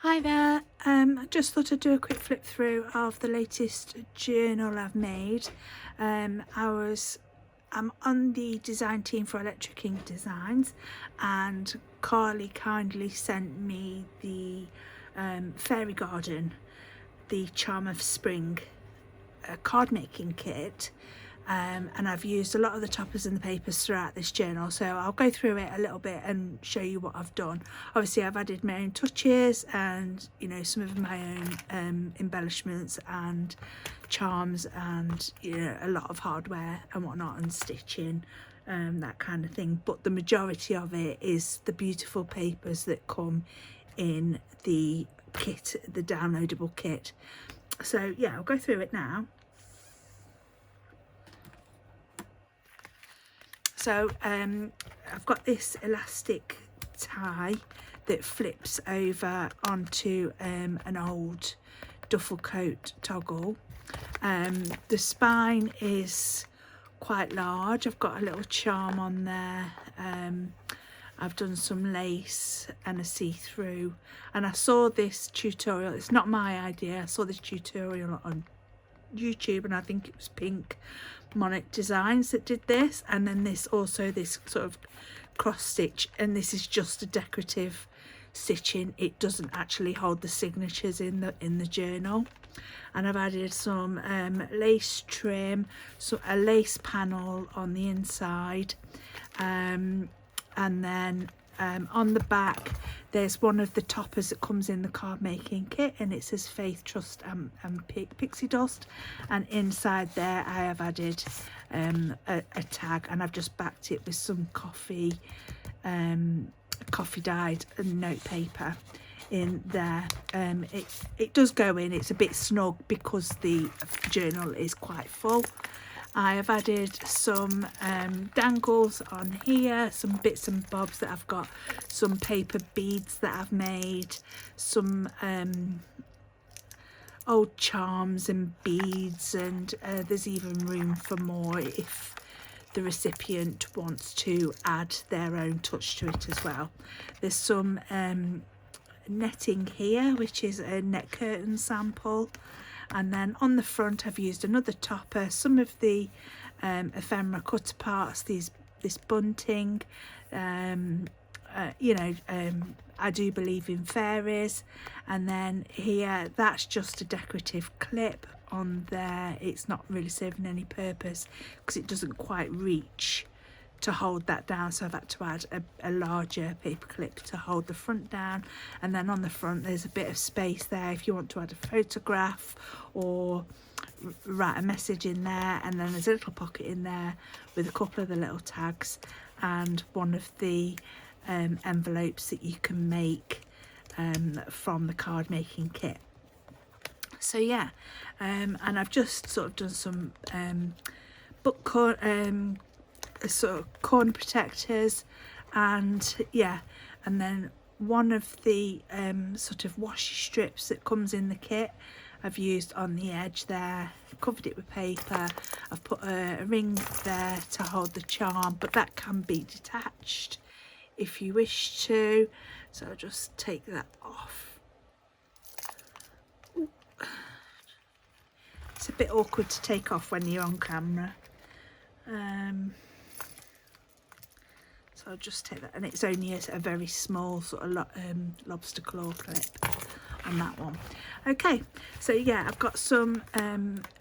Hi there, I just thought I'd do a quick flip through of the latest journal I've made. I'm on the design team for Electric Ink Designs, and Carly kindly sent me the Fairy Garden, the Charm of Spring card making kit. And I've used a lot of the toppers and the papers throughout this journal, so I'll go through it a little bit and show you what I've done. Obviously I've added my own touches and some of my own embellishments and charms, and a lot of hardware and whatnot, and stitching, that kind of thing, but the majority of it is the beautiful papers that come in the kit, the downloadable kit. So yeah, I'll go through it now. So I've got this elastic tie that flips over onto an old duffel coat toggle. The spine is quite large. I've got a little charm on there. I've done some lace and a see-through, and I saw this tutorial. It's not my idea. I saw this tutorial on YouTube, and I think it was Pink Monarch Designs that did this, and then this sort of cross stitch, and this is just a decorative stitching. It doesn't actually hold the signatures in the journal. And I've added some lace trim, so a lace panel on the inside, and then on the back there's one of the toppers that comes in the card making kit, and it says Faith, Trust and Pixie Dust, and inside there I have added a tag, and I've just backed it with some coffee dyed note paper in there. It does go in, it's a bit snug because the journal is quite full. I have added some dangles on here, some bits and bobs that I've got, some paper beads that I've made, some old charms and beads, and there's even room for more if the recipient wants to add their own touch to it as well. There's some netting here, which is a net curtain sample. And then on the front I've used another topper, some of the ephemera cut parts, this bunting. I do believe in fairies. And then here, that's just a decorative clip on there. It's not really serving any purpose because it doesn't quite reach to hold that down, so I've had to add a larger paper clip to hold the front down. And then on the front there's a bit of space there if you want to add a photograph or write a message in there. And then there's a little pocket in there with a couple of the little tags and one of the envelopes that you can make from the card making kit. So yeah, and I've just sort of done some book sort of corner protectors, and yeah, and then one of the sort of washi strips that comes in the kit I've used on the edge there, covered it with paper. I've put a ring there to hold the charm, but that can be detached if you wish to, so I'll just take that off. Ooh. It's a bit awkward to take off when you're on camera. So I'll just take that, and it's only a very small sort of lobster claw clip on that one. Okay, so yeah, I've got some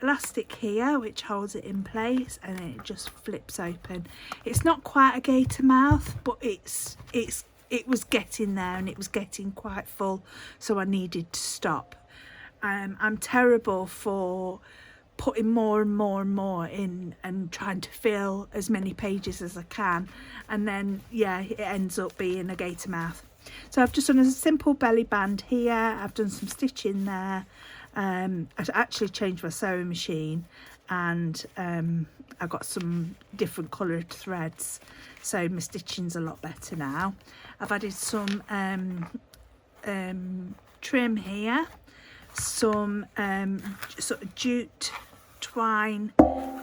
elastic here which holds it in place, and then it just flips open. It's not quite a gator mouth, but it was getting there, and it was getting quite full, so I needed to stop. I'm terrible for putting more and more and more in and trying to fill as many pages as I can, and then yeah, it ends up being a gator mouth. So I've just done a simple belly band here. I've done some stitching there. I've actually changed my sewing machine, and I've got some different coloured threads, so my stitching's a lot better now. I've added some trim here, some sort of jute twine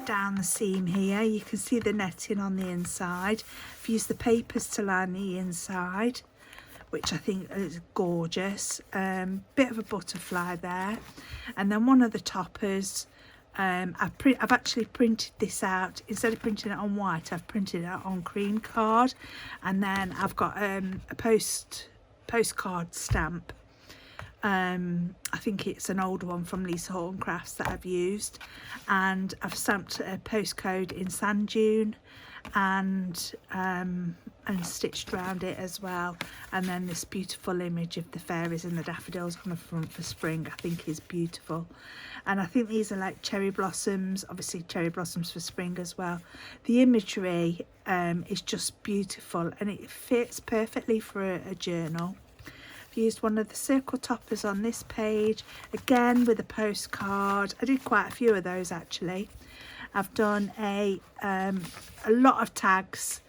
down the seam here. You can see the netting on the inside. I've used the papers to line the inside which I think is gorgeous. Bit of a butterfly there, and then one of the toppers. I've actually printed this out. Instead of printing it on white, I've printed it out on cream card, and then I've got a postcard stamp. I think it's an older one from Lisa Horton Crafts that I've used, and I've stamped a postcode in sand dune and stitched around it as well, and then this beautiful image of the fairies and the daffodils on the front for spring I think is beautiful. And I think these are like cherry blossoms, obviously cherry blossoms for spring as well. The imagery is just beautiful, and it fits perfectly for a journal. I've used one of the circle toppers on this page, again with a postcard. I did quite a few of those actually. I've done a lot of tags.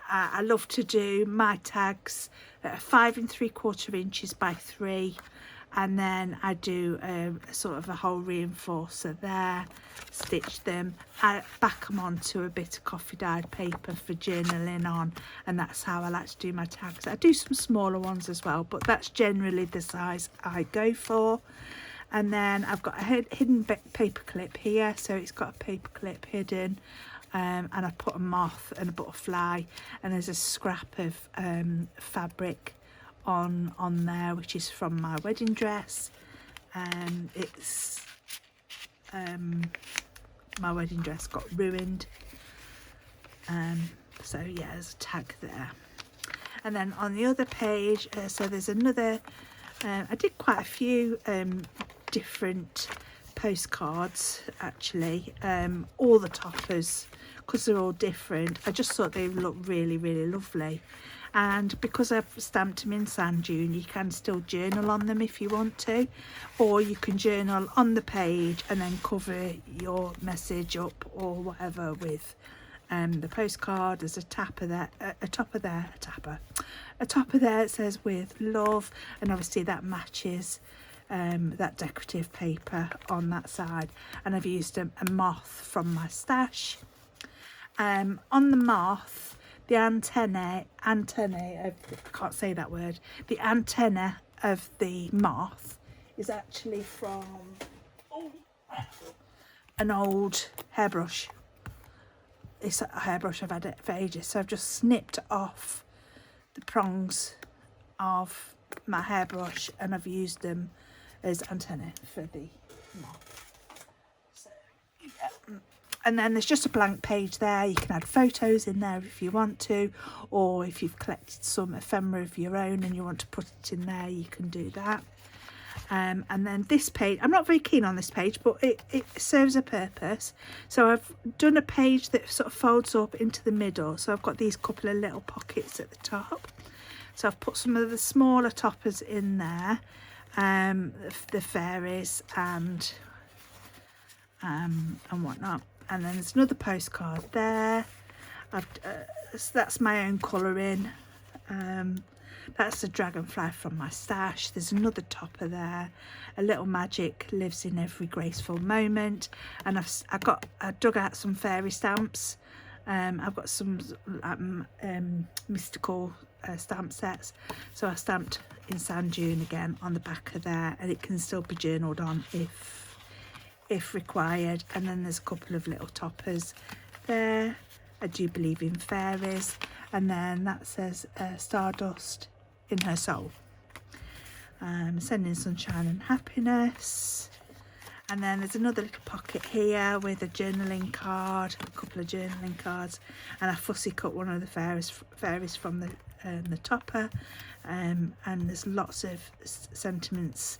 I love to do my tags 5 3/4 inches by 3, and then I do a sort of a whole reinforcer there, stitch them, I back them onto a bit of coffee dyed paper for journaling on, and that's how I like to do my tags. I do some smaller ones as well, but that's generally the size I go for. And then I've got a hidden paper clip here, so it's got a paper clip hidden, and I put a moth and a butterfly, and there's a scrap of fabric on there, which is from my wedding dress. It's my wedding dress got ruined, so yeah, there's a tag there. And then on the other page, so there's another, I did quite a few different postcards actually, all the toppers, because they're all different. I just thought they look really lovely, and because I've stamped them in sand dune, you can still journal on them if you want to, or you can journal on the page and then cover your message up or whatever with the postcard. There's a topper there, a topper there, it says with love, and obviously that matches that decorative paper on that side. And I've used a moth from my stash. On the moth, the antennae of, I can't say that word, the antenna of the moth is actually from an old hairbrush. It's a hairbrush, I've had it for ages, so I've just snipped off the prongs of my hairbrush and I've used them as antennae for the moth. So yeah. And then there's just a blank page there. You can add photos in there if you want to, or if you've collected some ephemera of your own and you want to put it in there, you can do that. And then this page, I'm not very keen on this page, but it serves a purpose. So I've done a page that sort of folds up into the middle, so I've got these couple of little pockets at the top. So I've put some of the smaller toppers in there, the fairies and whatnot. And then there's another postcard there. So that's my own colouring. That's a dragonfly from my stash. There's another topper there. A little magic lives in every graceful moment. And I dug out some fairy stamps. I've got some mystical stamp sets. So I stamped in sand dune again on the back of there, and it can still be journaled on if required. And then there's a couple of little toppers there. I do believe in fairies. And then that says Stardust in her soul. Sending sunshine and happiness. And then there's another little pocket here with a journaling card, a couple of journaling cards, and I fussy cut one of the fairies from the topper. And there's lots of sentiments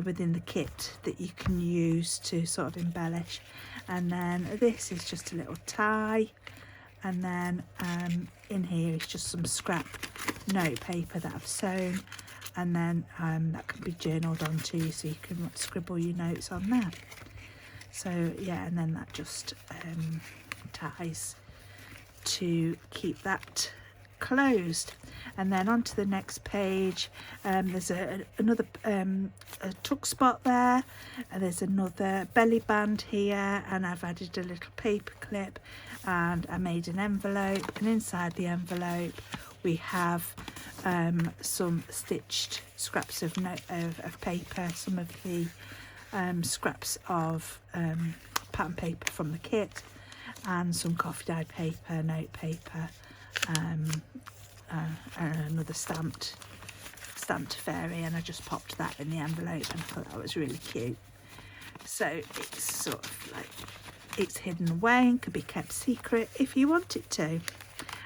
within the kit that you can use to sort of embellish. And then this is just a little tie. And then in here is just some scrap note paper that I've sewn, and then that can be journaled onto, so you can scribble your notes on there. So yeah, and then that just ties to keep that closed. And then onto the next page, there's another a tuck spot there, and there's another belly band here, and I've added a little paper clip, and I made an envelope, and inside the envelope we have some stitched scraps of paper, some of the scraps of pattern paper from the kit, and some coffee dyed paper, note paper, and another stamped fairy, and I just popped that in the envelope and I thought that was really cute. So it's sort of like, it's hidden away and can be kept secret if you want it to.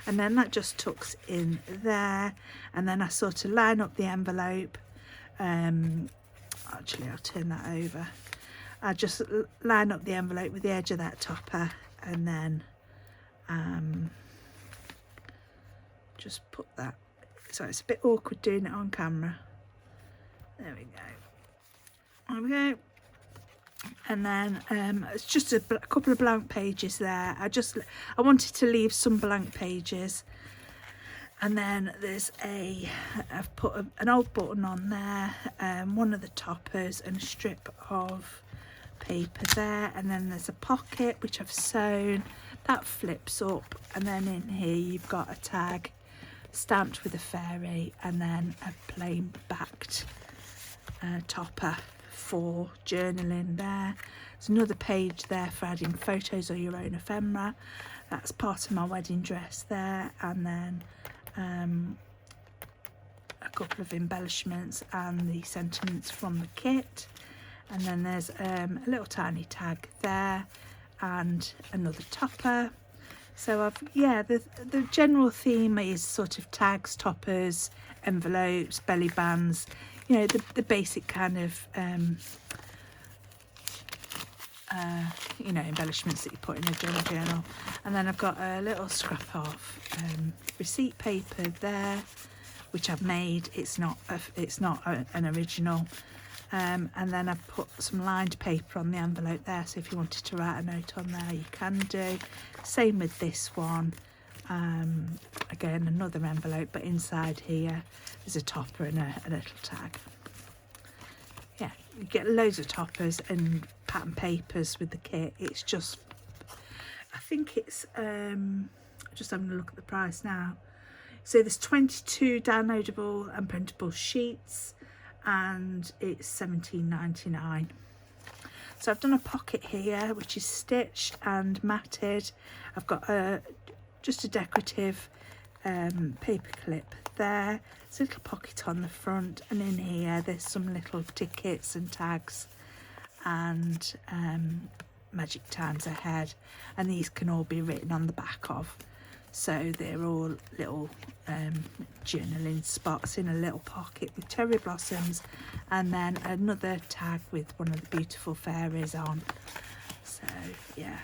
And then that just tucks in there, and then I sort of line up the envelope. Actually, I'll turn that over. I just line up the envelope with the edge of that topper, and then just put that. So it's a bit awkward doing it on camera. There we go. There we go. And then it's just a couple of blank pages there. I wanted to leave some blank pages. And then I've put an old button on there, one of the toppers, and a strip of paper there. And then there's a pocket which I've sewn, that flips up, and then in here you've got a tag stamped with a fairy, and then a plain backed topper for journaling there. There's another page there for adding photos or your own ephemera. That's part of my wedding dress there, and then a couple of embellishments and the sentiments from the kit. And then there's a little tiny tag there and another topper. So the general theme is sort of tags, toppers, envelopes, belly bands, you know, the basic kind of embellishments that you put in a journal. And then I've got a little scrap of receipt paper there, which I've made. It's not an original. And then I've put some lined paper on the envelope there, so if you wanted to write a note on there, you can do. Same with this one. Again, another envelope, but inside here there's a topper and a little tag. Yeah, you get loads of toppers and pattern papers with the kit. It's just, I think it's just having a look at the price now. So there's 22 downloadable and printable sheets, and it's £17.99. So I've done a pocket here which is stitched and matted. I've got just a decorative paper clip there. There's a little pocket on the front, and in here there's some little tickets and tags and magic times ahead, and these can all be written on the back of. So they're all little journaling spots in a little pocket with cherry blossoms, and then another tag with one of the beautiful fairies on. So yeah,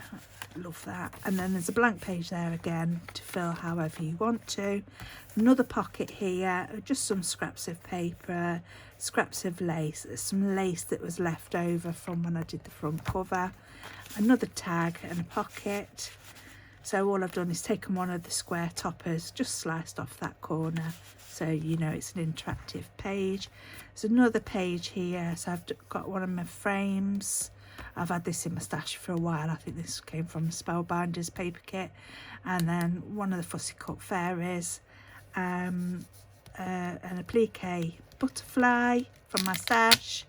love that. And then there's a blank page there again to fill however you want to. Another pocket here, just some scraps of paper, scraps of lace. There's some lace that was left over from when I did the front cover. Another tag and a pocket. So all I've done is taken one of the square toppers, just sliced off that corner, so you know it's an interactive page. There's another page here, so I've got one of my frames. I've had this in my stash for a while. I think this came from Spellbinders paper kit. And then one of the Fussy Cut fairies, and a applique butterfly from my stash,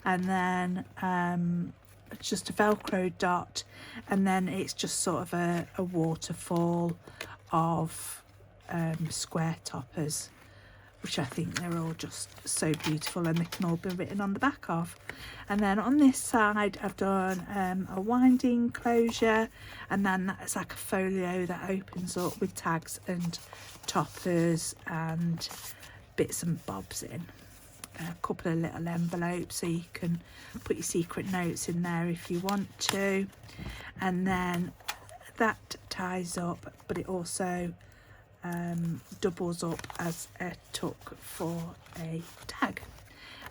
and then just a Velcro dot, and then it's just sort of a waterfall of square toppers, which I think they're all just so beautiful, and they can all be written on the back of. And then on this side I've done a winding closure, and then that's like a folio that opens up with tags and toppers and bits and bobs in. A couple of little envelopes so you can put your secret notes in there if you want to. And then that ties up, but it also doubles up as a tuck for a tag.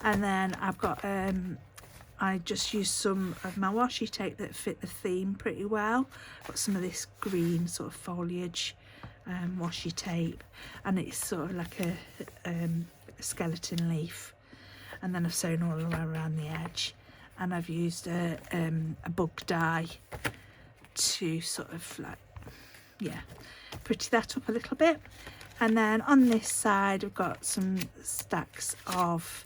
And then I've got I just used some of my washi tape that fit the theme pretty well. Got some of this green sort of foliage washi tape, and it's sort of like a skeleton leaf, and then I've sewn all around the edge, and I've used a bug dye to sort of like, yeah, pretty that up a little bit. And then on this side we've got some stacks of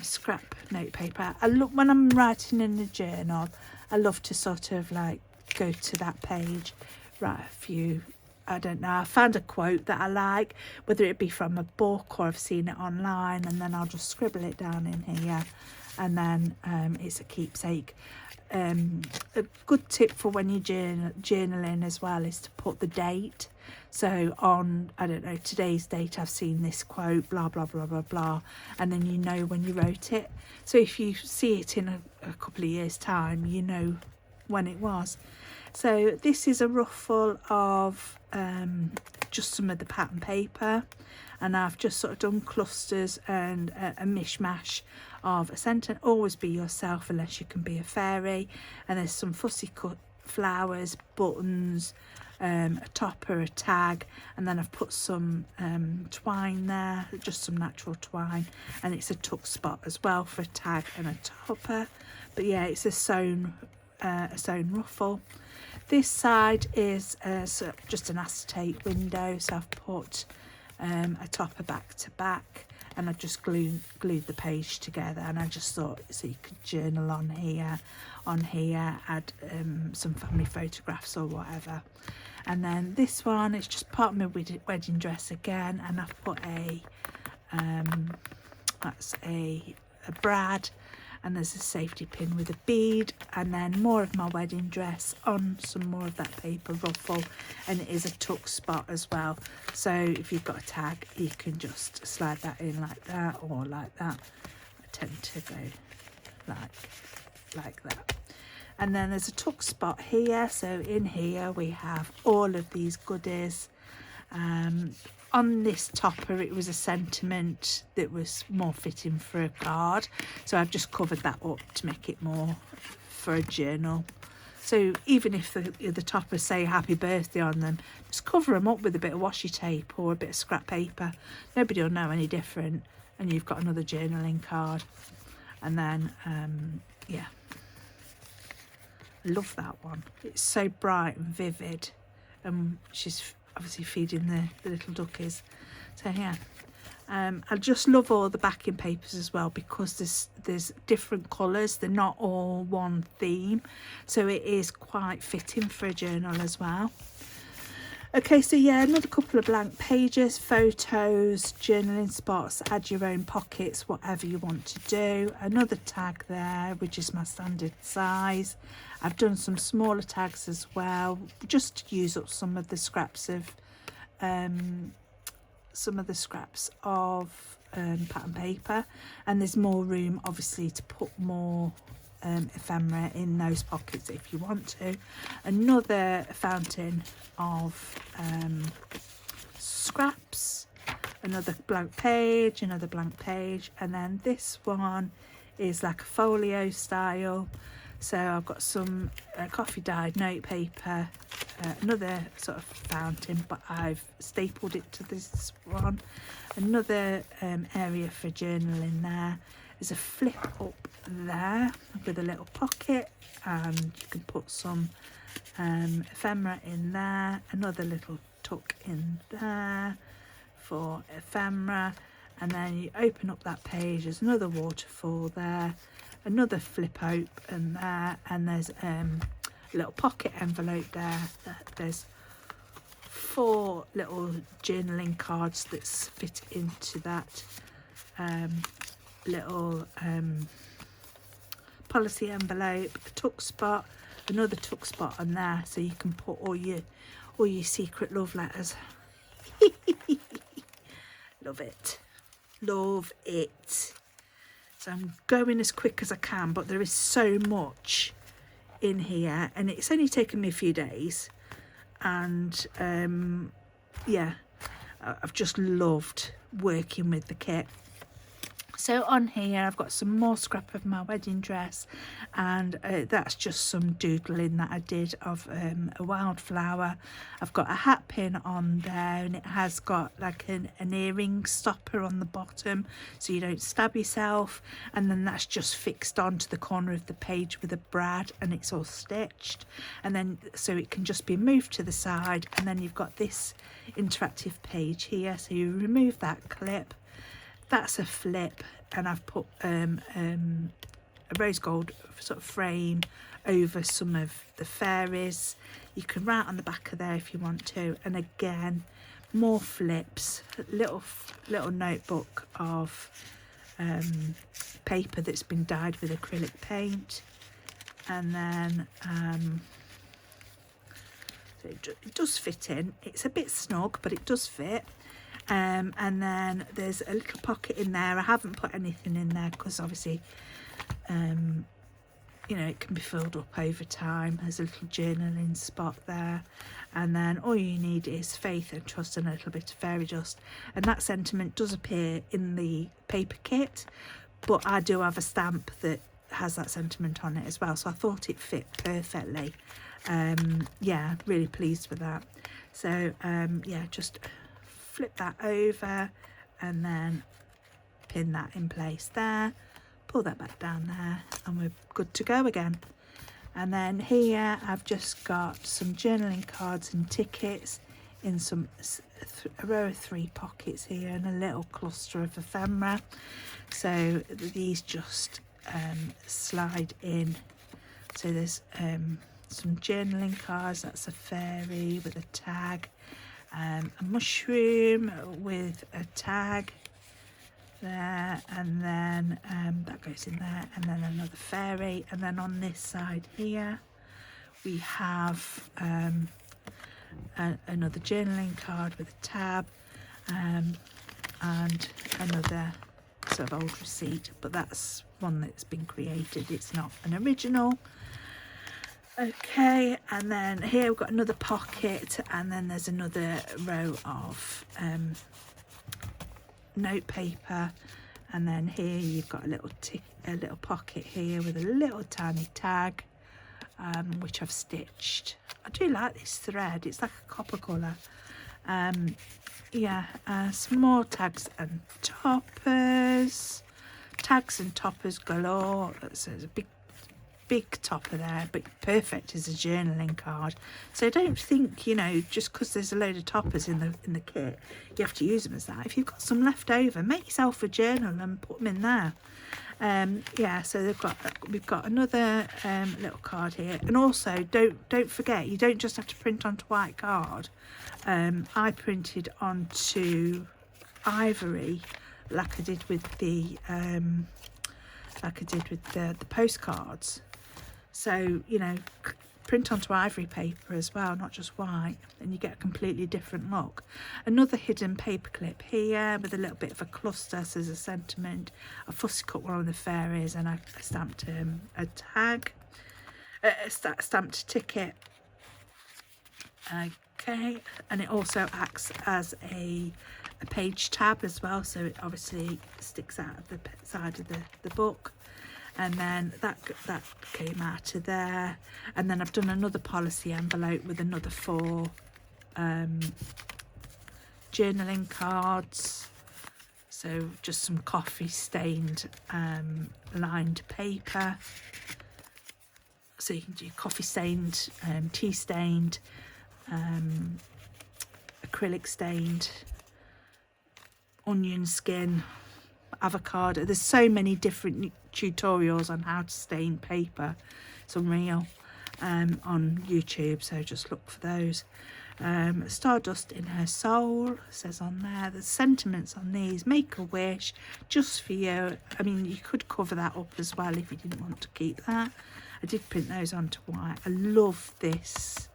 scrap notepaper. I look when I'm writing in the journal, I love to sort of like go to that page, write a few, I don't know, I found a quote that I like, whether it be from a book or I've seen it online, and then I'll just scribble it down in here, and then it's a keepsake. A good tip for when you're journaling as well is to put the date. So on, I don't know, today's date I've seen this quote, blah blah blah blah blah, and then you know when you wrote it. So if you see it in a couple of years time, you know when it was. So this is a ruffle of just some of the pattern paper, and I've just sort of done clusters and a mishmash of a sentence, always be yourself unless you can be a fairy, and there's some fussy cut flowers, buttons, a topper, a tag, and then I've put some twine there, just some natural twine, and it's a tuck spot as well for a tag and a topper. But yeah, it's a sewn ruffle. This side is just an acetate window, so I've put a topper back to back, and I just glued the page together, and I just thought so you could journal on here, add some family photographs or whatever. And then this one is just part of my wedding dress again, and I've put that's a brad, and there's a safety pin with a bead, and then more of my wedding dress on some more of that paper ruffle, and it is a tuck spot as well, so if you've got a tag you can just slide that in like that or like that. I tend to go like that. And then there's a tuck spot here, so in here we have all of these goodies. On this topper it was a sentiment that was more fitting for a card, so I've just covered that up to make it more for a journal. So even if the toppers say happy birthday on them, just cover them up with a bit of washi tape or a bit of scrap paper. Nobody will know any different, and you've got another journaling card. And then yeah, I love that one. It's so bright and vivid, and she's obviously feeding the little duckies. So yeah, I just love all the backing papers as well, because there's different colours, they're not all one theme, so it is quite fitting for a journal as well. Okay, so yeah, another couple of blank pages, photos, journaling spots, add your own pockets, whatever you want to do. Another tag there, which is my standard size. I've done some smaller tags as well, just to use up some of the scraps of pattern paper, and there's more room obviously to put more ephemera in those pockets if you want to. Another fountain of scraps, another blank page, and then this one is like a folio style. So I've got some coffee dyed notepaper, another sort of fountain, but I've stapled it to this one. Another area for journaling there. There's a flip up there with a little pocket, and you can put some ephemera in there. Another little tuck in there for ephemera, and then you open up that page, there's another waterfall there, another flip open there, and there's a little pocket envelope there. There's 4 little journaling cards that fit into that little policy envelope, a tuck spot, another tuck spot on there, so you can put all your secret love letters. Love it. So I'm going as quick as I can, but there is so much in here, and it's only taken me a few days, and yeah, I've just loved working with the kit. So on here I've got some more scrap of my wedding dress, and that's just some doodling that I did of a wildflower. I've got a hat pin on there, and it has got like an earring stopper on the bottom so you don't stab yourself, and then that's just fixed onto the corner of the page with a brad, and it's all stitched, and then so it can just be moved to the side. And then you've got this interactive page here, so you remove that clip. That's a flip, and I've put a rose gold sort of frame over some of the fairies. You can write on the back of there if you want to, and again more flips, little notebook of paper that's been dyed with acrylic paint, and then so it does fit in. It's a bit snug, but it does fit. And then there's a little pocket in there. I haven't put anything in there because obviously you know, it can be filled up over time. There's a little journaling spot there, and then all you need is faith and trust and a little bit of fairy dust. And that sentiment does appear in the paper kit, but I do have a stamp that has that sentiment on it as well, so I thought it fit perfectly. Yeah, really pleased with that. So yeah, just flip that over and then pin that in place there, pull that back down there, and we're good to go again. And then here I've just got some journaling cards and tickets in some a row of 3 pockets here, and a little cluster of ephemera. So these just slide in. So there's some journaling cards. That's a fairy with a tag, a mushroom with a tag there, and then that goes in there, and then another fairy. And then on this side here we have another journaling card with a tab, and another sort of old receipt, but that's one that's been created, it's not an original. Okay, and then here we've got another pocket, and then there's another row of note paper, and then here you've got a little pocket here with a little tiny tag, which I've stitched. I do like this thread, it's like a copper colour. Yeah, some more tags and toppers. Tags and toppers galore. So there's a big topper there, but perfect as a journaling card. So don't think, you know, just because there's a load of toppers in the kit, you have to use them as that. If you've got some left over, make yourself a journal and put them in there. Yeah, so we've got another little card here, and also don't forget, you don't just have to print onto white card. I printed onto ivory like I did with the postcards. So, you know, print onto ivory paper as well, not just white, and you get a completely different look. Another hidden paper clip here with a little bit of a cluster, so there's a sentiment. I fussy cut one of the fairies, and I stamped a tag, stamped a ticket. Okay, and it also acts as a page tab as well, so it obviously sticks out of the side of the book. And then that came out of there, and then I've done another policy envelope with another 4 journaling cards. So just some coffee stained lined paper, so you can do coffee stained, tea stained, acrylic stained, onion skin, avocado. There's so many different tutorials on how to stain paper. It's unreal, on YouTube, so just look for those. Stardust in her soul says on there. The sentiments on these: make a wish just for you. I mean, you could cover that up as well if you didn't want to keep that. I did print those onto white. I love this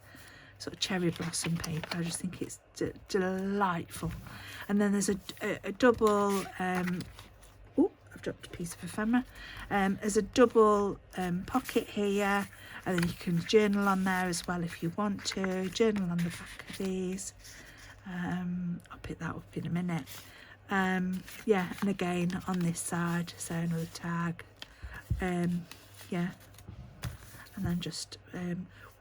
sort of cherry blossom paper. I just think it's delightful. And then there's a double I've dropped a piece of ephemera. There's a double pocket here, and then you can journal on there as well if you want to. Journal on the back of these. I'll pick that up in a minute. Yeah, and again on this side, so another tag, yeah, and then just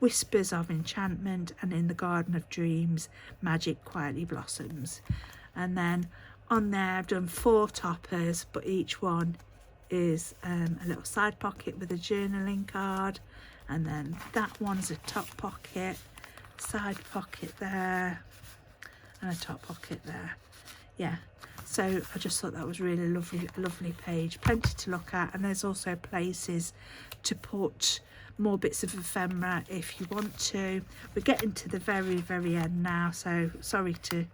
whispers of enchantment, and in the garden of dreams magic quietly blossoms. And then on there I've done 4 toppers, but each one is a little side pocket with a journaling card, and then that one's a top pocket, side pocket there, and a top pocket there. Yeah, so I just thought that was really lovely page, plenty to look at, and there's also places to put more bits of ephemera if you want to. We're getting to the very end now, so sorry to,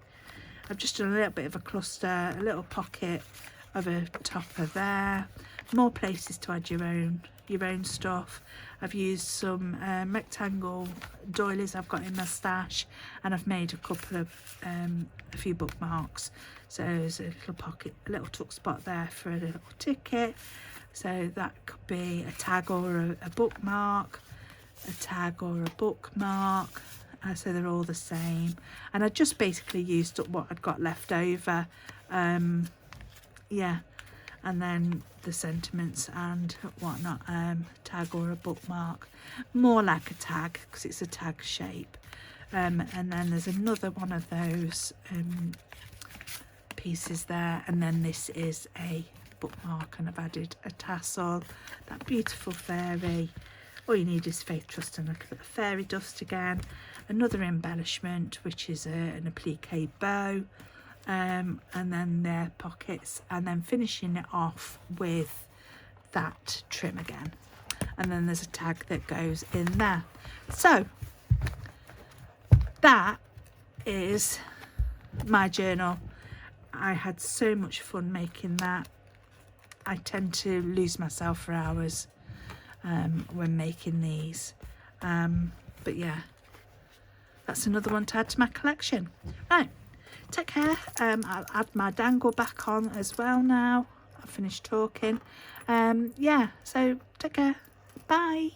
I've just done a little bit of a cluster, a little pocket of a topper there, more places to add your own stuff. I've used some rectangle doilies I've got in my stash, and I've made a couple of a few bookmarks. So there's a little pocket, a little tuck spot there for a little ticket. So that could be a tag or a bookmark, a tag or a bookmark. So they're all the same, and I just basically used up what I'd got left over. Yeah, and then the sentiments and whatnot, tag or a bookmark, more like a tag because it's a tag shape. And then there's another one of those pieces there, and then this is a bookmark, and I've added a tassel, that beautiful fairy. All you need is faith, trust, and a little bit of fairy dust again. Another embellishment, which is an applique bow, and then their pockets, and then finishing it off with that trim again. And then there's a tag that goes in there. So that is my journal. I had so much fun making that. I tend to lose myself for hours when making these, but yeah, that's another one to add to my collection. Right, take care. I'll add my dangle back on as well now I've finished talking. Yeah, so take care, bye.